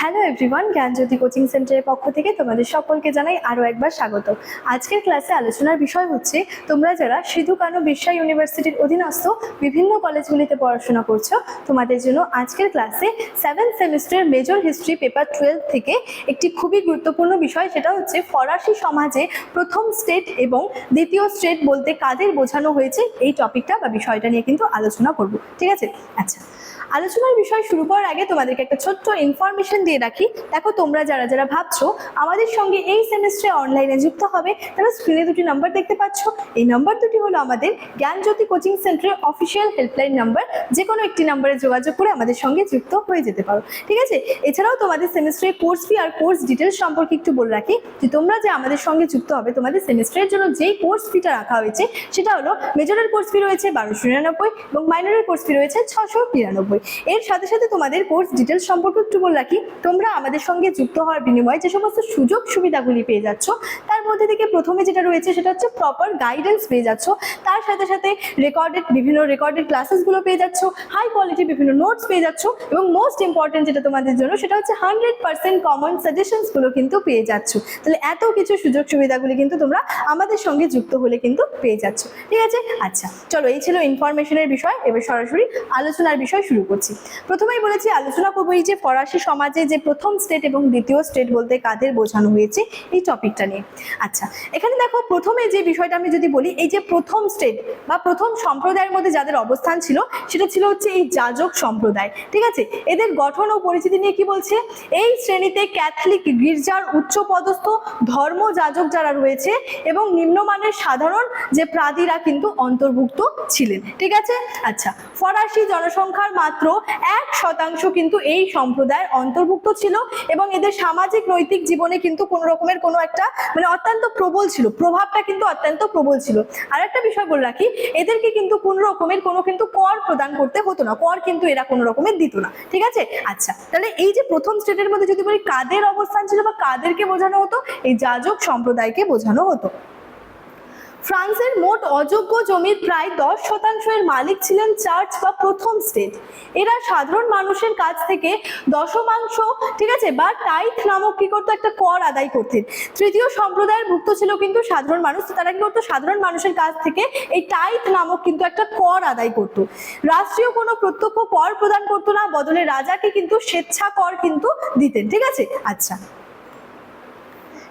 Hello everyone, জ্ঞানজ্যোতি coaching সেন্টারের পক্ষ থেকে তোমাদের সকলকে জানাই আরও একবার স্বাগত। আজকের ক্লাসে আলোচনার বিষয় হচ্ছে তোমরা যারা সিধু কানু বিরসা ইউনিভার্সিটির অধীনস্থ বিভিন্ন কলেজগুলিতে পড়াশোনা করছো, তোমাদের জন্য আজকের ক্লাসে 7th semester major history paper 12 থেকে একটি খুবই গুরুত্বপূর্ণ বিষয়, সেটা হচ্ছে ফরাসি সমাজে প্রথম স্টেট এবং দ্বিতীয় স্টেট বলতে কাদের বোঝানো হয়েছে, এই টপিকটা বা বিষয়টা নিয়ে কিন্তু আলোচনা করব। ঠিক আছে? আচ্ছা, আলোচনার বিষয় শুরু করার আগে তোমাদেরকে একটা ছোট্ট ইনফরমেশন দিয়ে রাখি। দেখো, তোমরা যারা যারা ভাবছো আমাদের সঙ্গে এই সেমিস্টারে অনলাইনে যুক্ত হবে, তারা স্ক্রিনে দুটি নাম্বার দেখতে পাচ্ছ। এই নাম্বার দুটি হলো আমাদের জ্ঞানজ্যোতি কোচিং সেন্টারের অফিসিয়াল হেল্পলাইন নাম্বার। যে কোনো একটি নাম্বারে যোগাযোগ করে আমাদের সঙ্গে যুক্ত হয়ে যেতে পারো। ঠিক আছে? এছাড়াও তোমাদের সেমিস্টারের কোর্স ফি আর কোর্স ডিটেলস সম্পর্কে একটু বলে রাখি যে তোমরা যে আমাদের সঙ্গে যুক্ত হবে, তোমাদের সেমিস্টারের জন্য যেই কোর্স ফিটা রাখা হয়েছে সেটা হলো মেজরের কোর্স ফি রয়েছে 1299 এবং মাইনরের কোর্স ফি রয়েছে 699। এর সাথে সাথে তোমাদের কোর্স ডিটেলস সম্পর্কে একটু বলে রাখি, তোমরা আমাদের সঙ্গে যুক্ত হওয়ার বিনিময়ে যে সমস্ত সুযোগ সুবিধাগুলি পেয়ে যাচ্ছ, তার মধ্যে থেকে প্রথমে যেটা রয়েছে সেটা হচ্ছে প্রপার গাইডেন্স পেয়ে যাচ্ছ। তার সাথে সাথে বিভিন্ন রেকর্ডেড ক্লাসেসগুলো পেয়ে যাচ্ছ, হাই কোয়ালিটি বিভিন্ন নোটস পেয়ে যাচ্ছ, এবং মোস্ট ইম্পর্টেন্ট যেটা তোমাদের জন্য সেটা হচ্ছে 100% কমন সাজেশনসগুলো কিন্তু পেয়ে যাচ্ছ। তাহলে এত কিছু সুযোগ সুবিধাগুলি কিন্তু তোমরা আমাদের সঙ্গে যুক্ত হলে কিন্তু পেয়ে যাচ্ছ। ঠিক আছে? আচ্ছা, চলো, এই ছিল ইনফরমেশনের বিষয়। এবার সরাসরি আলোচনার বিষয় শুরু করছি। প্রথমেই বলেছি আলোচনা করবো এই যে ফরাসি সমাজে যে প্রথম স্টেট এবং দ্বিতীয় স্টেট বলতে কাদের বোঝানো হয়েছে, এই টপিকটা নিয়ে। আচ্ছা, এখানে দেখো, প্রথমে যে বিষয়টা আমি যদি বলি, এই যে প্রথম স্টেট বা প্রথম সম্প্রদায়ের মধ্যে যাদের অবস্থান ছিল সেটা ছিল হচ্ছে এই যাজক সম্প্রদায়। ঠিক আছে? এদের গঠন ও পরিচিতি নিয়ে কি বলছে, এই শ্রেণীতে ক্যাথলিক গির্জার উচ্চপদস্থ ধর্ম যাজক যারা রয়েছে এবং নিম্নমানের সাধারণ যে প্রাদীরা কিন্তু অন্তর্ভুক্ত ছিলেন। ঠিক আছে? আচ্ছা, ফরাসি জনসংখ্যার মাত্র 1% কিন্তু এই সম্প্রদায়ের অন্তর্ভুক্ত ছিল এবং এদের সামাজিক নৈতিক জীবনে কিন্তু কোনো রকমের কোনো একটা অত্যন্ত প্রবল ছিল, প্রভাবটা কিন্তু অত্যন্ত প্রবল ছিল। আর একটা বিষয় বলে রাখি, এদেরকে কিন্তু কোনো রকমের কিন্তু কর প্রদান করতে হতো না, কর কিন্তু এরা কোনো রকমের দিত না। ঠিক আছে? আচ্ছা, তাহলে এই যে প্রথম স্টেটের মধ্যে যদি বলি কাদের অবস্থান ছিল বা কাদেরকে বোঝানো হতো, এই যাজক সম্প্রদায়কে বোঝানো হতো। ফ্রান্সের মোট অযোগ্য জমির প্রায় 10% মালিক ছিলেন চার্চ বা প্রথম স্টেট। এরা সাধারণ মানুষের কাছ থেকে দশমাংশ, ঠিক আছে, বা টাইথ নামক কি করতো, একটা কর আদায় করতেন। তৃতীয় সম্প্রদায়ের ভুক্ত ছিল কিন্তু সাধারণ মানুষ, তারা কি করতো, সাধারণ মানুষের কাছ থেকে এই টাইথ নামক কিন্তু একটা কর আদায় করতো। রাষ্ট্রীয় কোনো প্রত্যক্ষ কর প্রদান করতো না, বদলে রাজাকে কিন্তু স্বেচ্ছা কর কিন্তু দিতেন। ঠিক আছে? আচ্ছা,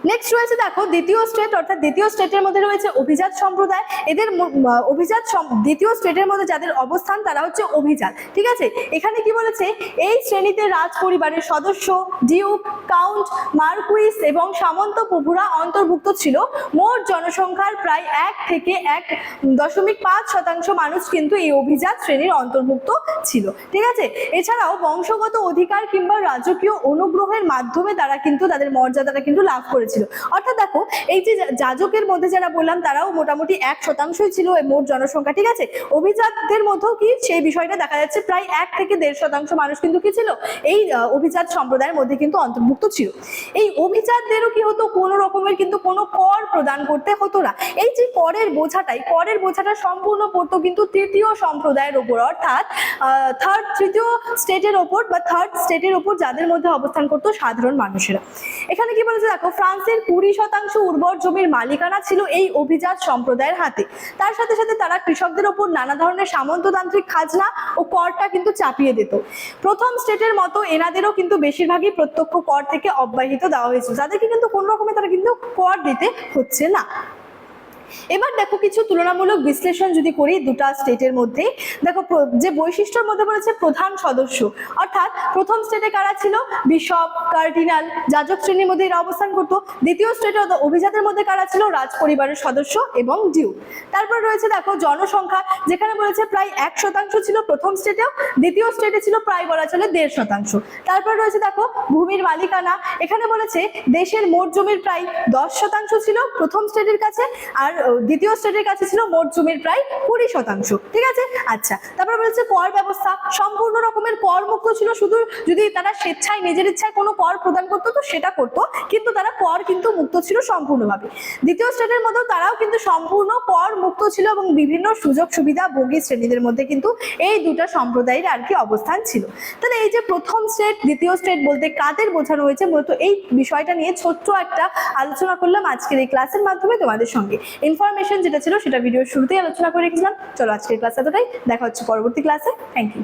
নেক্সট রয়েছে দেখো দ্বিতীয় স্টেট, অর্থাৎ দ্বিতীয় স্টেটের মধ্যে রয়েছে অভিজাত সম্প্রদায়। এদের দ্বিতীয় স্টেটের মধ্যে যাদের অবস্থান তারা হচ্ছে অভিজাত। ঠিক আছে? এখানে কি বলেছে, এই শ্রেণীতে রাজ পরিবারের সদস্য, ডিউক, কাউন্ট, মার্কুইস এবং সামন্ত প্রভুরা অন্তর্ভুক্ত ছিল। মোট জনসংখ্যার প্রায় 1 থেকে 1.5% মানুষ কিন্তু এই অভিজাত শ্রেণীর অন্তর্ভুক্ত ছিল। ঠিক আছে? এছাড়াও বংশগত অধিকার কিংবা রাজকীয় অনুগ্রহের মাধ্যমে তারা কিন্তু তাদের মর্যাদাটা কিন্তু লাভ করেছিল। অর্থাৎ দেখো, এই যে যাজকের মধ্যে যারা বললাম তারাও মোটামুটি 1% ছিল এই মোট জনসংখ্যা। ঠিক আছে? অভিজাতদের মধ্যেও কি সেই বিষয়টা দেখা যাচ্ছে, প্রায় 1 থেকে 1.5% মানুষ কিন্তু কি ছিল, এই অভিজাত সম্প্রদায়ের মধ্যে কিন্তু অন্তর্ভুক্ত ছিল। এই অভিজাতদেরও কি হতো, কোনো রকমের কিন্তু কোনো কর প্রদান করতে হতো না। এই যে করের বোঝাটা সম্পূর্ণ পড়তো কিন্তু তৃতীয় সম্প্রদায়ের ওপর, অর্থাৎ তৃতীয় স্টেটের ওপর বা থার্ড স্টেটের ওপর, যাদের মধ্যে অবস্থান করতো সাধারণ মানুষেরা। এখানে কি বলেছে দেখো, ফ্রান্সের 20% উর্বর জমির মালিকানা ছিল এই অভিজাত সম্প্রদায়ের হাতে। তার সাথে সাথে তারা কৃষকদের ওপর নানা ধরনের সামন্ততান্ত্রিক খাজনা ও করটা কিন্তু চাপিয়ে দিত। প্রথম স্টেটের মতো এনাদেরও কিন্তু বেশিরভাগই প্রত্যক্ষ কর থেকে অব্যাহতি দেওয়া হয়েছিল, তাদেরকে কিন্তু কোনো রকমের তারা কিন্তু কর দিতে হচ্ছে না। এবার দেখো, কিছু তুলনামূলক বিশ্লেষণ যদি করি দুটা স্টেটের মধ্যে, দেখো যে বৈশিষ্ট্যের মধ্যে বলেছে প্রধান সদস্য, অর্থাৎ প্রথম স্টেটে কারা ছিল, বিশপ, কার্ডিনাল, যাজক শ্রেণীর মধ্যে এরা অবস্থান করতো। দ্বিতীয় স্টেটে অভিজাতের মধ্যে কারা ছিল, রাজ পরিবারের সদস্য এবং ডিউ। তারপর রয়েছে দেখো জনসংখ্যা, যেখানে বলেছে প্রায় 1% ছিল প্রথম স্টেটেও, দ্বিতীয় স্টেটে ছিল প্রায় বলা চলে 1.5%। তারপর রয়েছে দেখো ভূমির মালিকানা, এখানে বলেছে দেশের মোট জমির প্রায় 10% ছিল প্রথম স্টেটের কাছে, আর দ্বিতীয় স্টেটের কাছে ছিল মোট জমির প্রায় 20%। ঠিক আছে। আচ্ছা, তারপরে বলেছে কর ব্যবস্থা সম্পূর্ণ রকমের কর মুক্ত ছিল, শুধু যদি তারা স্বেচ্ছায় নিজের ইচ্ছায় কোনো কর প্রদান করতো তো সেটা করতো, কিন্তু তারা কর কিন্তু মুক্ত ছিল সম্পূর্ণভাবে। দ্বিতীয় স্টেটের মধ্যেও তারাও কিন্তু সম্পূর্ণ কর মুক্ত ছিল এবং বিভিন্ন সুযোগ সুবিধা ভোগী শ্রেণীদের মধ্যে কিন্তু এই দুটো সম্প্রদায়ের আর কি অবস্থান ছিল। তাহলে এই যে প্রথম স্টেট দ্বিতীয় স্টেট বলতে কাদের বোঝানো হয়েছে, মূলত এই বিষয়টা নিয়ে ছোট্ট একটা আলোচনা করলাম আজকের এই ক্লাসের মাধ্যমে তোমাদের সঙ্গে। ইনফরমেশন যেটা ছিল সেটা ভিডিওর শুরুতেই আলোচনা করে রেখেছিলাম। চলো আজকের ক্লাস এতটাই, দেখা হচ্ছে পরবর্তী ক্লাসে। Thank you.